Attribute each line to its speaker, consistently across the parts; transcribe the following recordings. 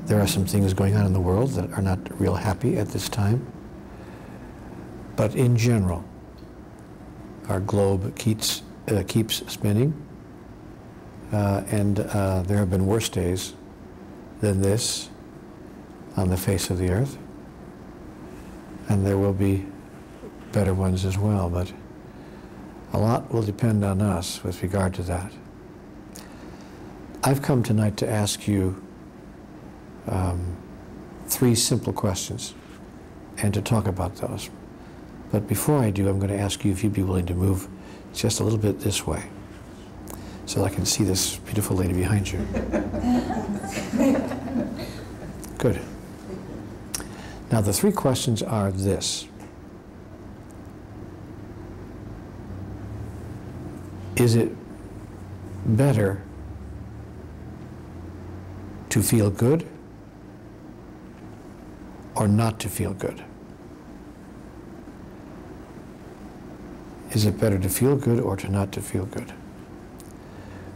Speaker 1: There are some things going on in the world that are not real happy at this time. But in general, our globe keeps spinning, and there have been worse days than this on the face of the earth, and there will be better ones as well, but a lot will depend on us with regard to that. I've come tonight to ask you 3 simple questions and to talk about those. But before I do, I'm going to ask you if you'd be willing to move just a little bit this way so I can see this beautiful lady behind you. Good. Now, the 3 questions are this. Is it better to feel good or not to feel good? Is it better to feel good or to not to feel good?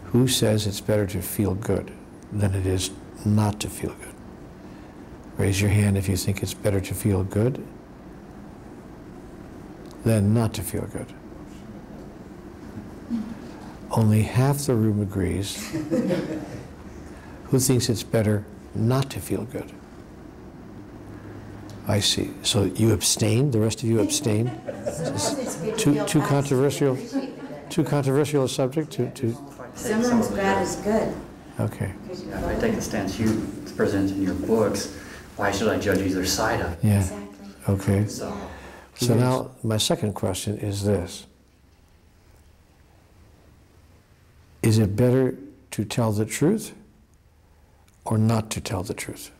Speaker 1: Who says it's better to feel good than it is not to feel good? Raise your hand if you think it's better to feel good than not to feel good. Only half the room agrees. Who thinks it's better not to feel good? I see. So you abstain? The rest of you abstain? Too controversial a subject to
Speaker 2: Someone's bad is good.
Speaker 1: Okay.
Speaker 3: Yeah, if I take the stance you present in your books, why should I judge either side of it?
Speaker 1: Yeah.
Speaker 2: Exactly.
Speaker 1: Okay.
Speaker 3: So
Speaker 1: Now my second question is this. Is it better to tell the truth or not to tell the truth?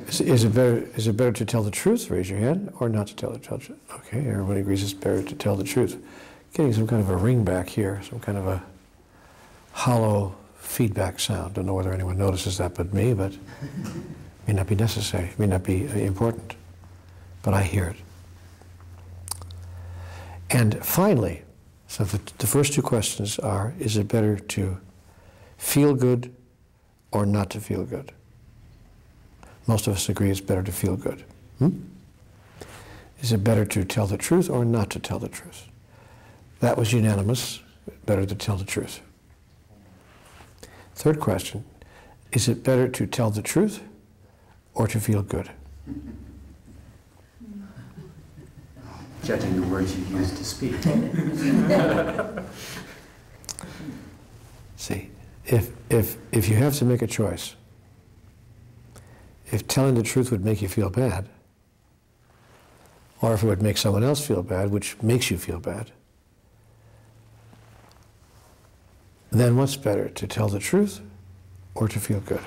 Speaker 1: Is it better to tell the truth? Raise your hand. Or not to tell the truth? Okay, everybody agrees it's better to tell the truth. Getting some kind of a ring back here, some kind of a hollow feedback sound. Don't know whether anyone notices that but me, but it may not be necessary, it may not be important, but I hear it. And finally, so the first 2 questions are, is it better to feel good or not to feel good? Most of us agree it's better to feel good. Is it better to tell the truth or not to tell the truth? That was unanimous, better to tell the truth. Third question, is it better to tell the truth or to feel good?
Speaker 3: judging the words you use to speak.
Speaker 1: See, if you have to make a choice, if telling the truth would make you feel bad, or if it would make someone else feel bad, which makes you feel bad, then what's better, to tell the truth or to feel good?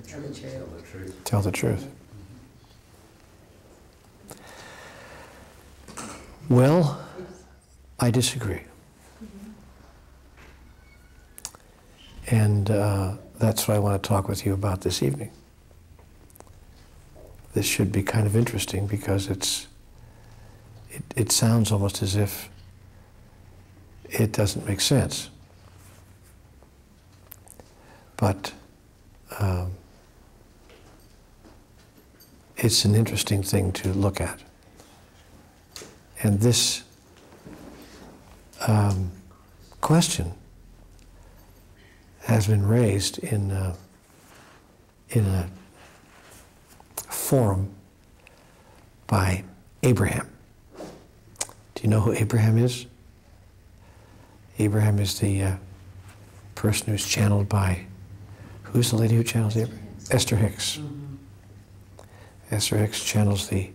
Speaker 2: Tell the truth.
Speaker 1: Tell the truth. Well, I disagree. And that's what I want to talk with you about this evening. This should be kind of interesting because it sounds almost as if it doesn't make sense. But it's an interesting thing to look at. And this question has been raised in a forum by Abraham. Do you know who Abraham is? Abraham is the person who's channeled by, who's the lady who channels Abraham? Esther Hicks. Esther Hicks channels the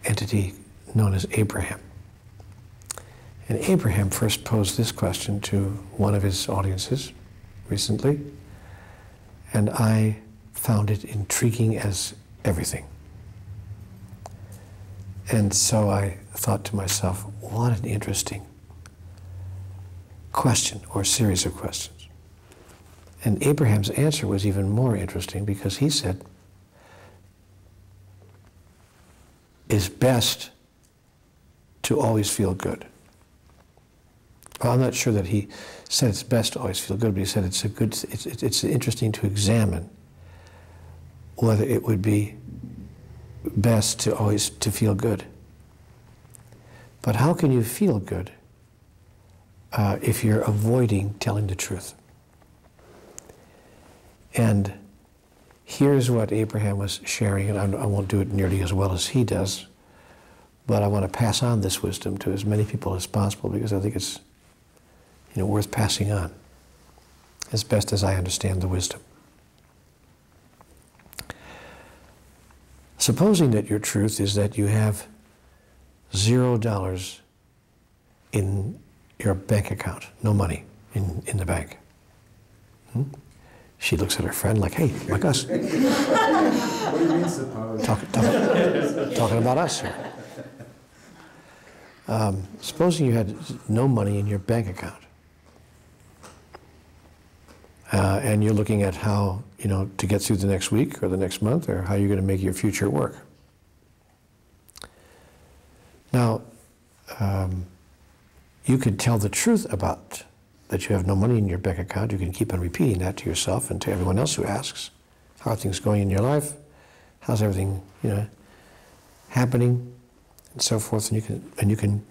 Speaker 1: entity known as Abraham. And Abraham first posed this question to one of his audiences recently, and I found it intriguing as everything. And so I thought to myself, what an interesting question or series of questions. And Abraham's answer was even more interesting because he said, it's best to always feel good. Well, I'm not sure that he said it's best to always feel good, but he said it's interesting to examine whether it would be best to always to feel good. But how can you feel good if you're avoiding telling the truth? And here's what Abraham was sharing, and I won't do it nearly as well as he does, but I want to pass on this wisdom to as many people as possible because I think it's worth passing on as best as I understand the wisdom. Supposing that your truth is that you have $0 in your bank account, no money in the bank. She looks at her friend like, hey, like us.
Speaker 4: What do you mean, suppose?
Speaker 1: Talking about us here. Supposing you had no money in your bank account, and you're looking at how, to get through the next week or the next month, or how you're going to make your future work. Now, you can tell the truth about that you have no money in your bank account. You can keep on repeating that to yourself and to everyone else who asks, how are things going in your life? How's everything, happening? And so forth. And you can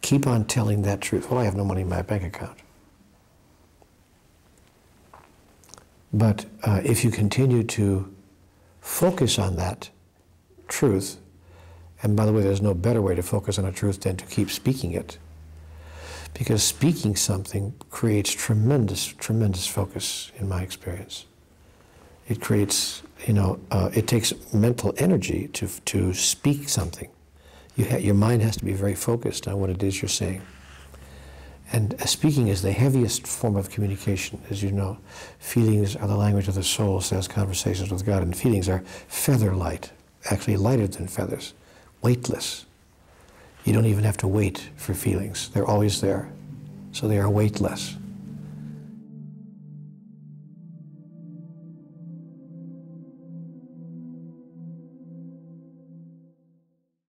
Speaker 1: keep on telling that truth. Well, I have no money in my bank account. But if you continue to focus on that truth, and by the way, there's no better way to focus on a truth than to keep speaking it, because speaking something creates tremendous, tremendous focus in my experience. It creates, it takes mental energy to speak something. Your mind has to be very focused on what it is you're saying. And speaking is the heaviest form of communication, as you know. Feelings are the language of the soul, says Conversations with God, and feelings are feather light, actually lighter than feathers, weightless. You don't even have to wait for feelings. They're always there, so they are weightless.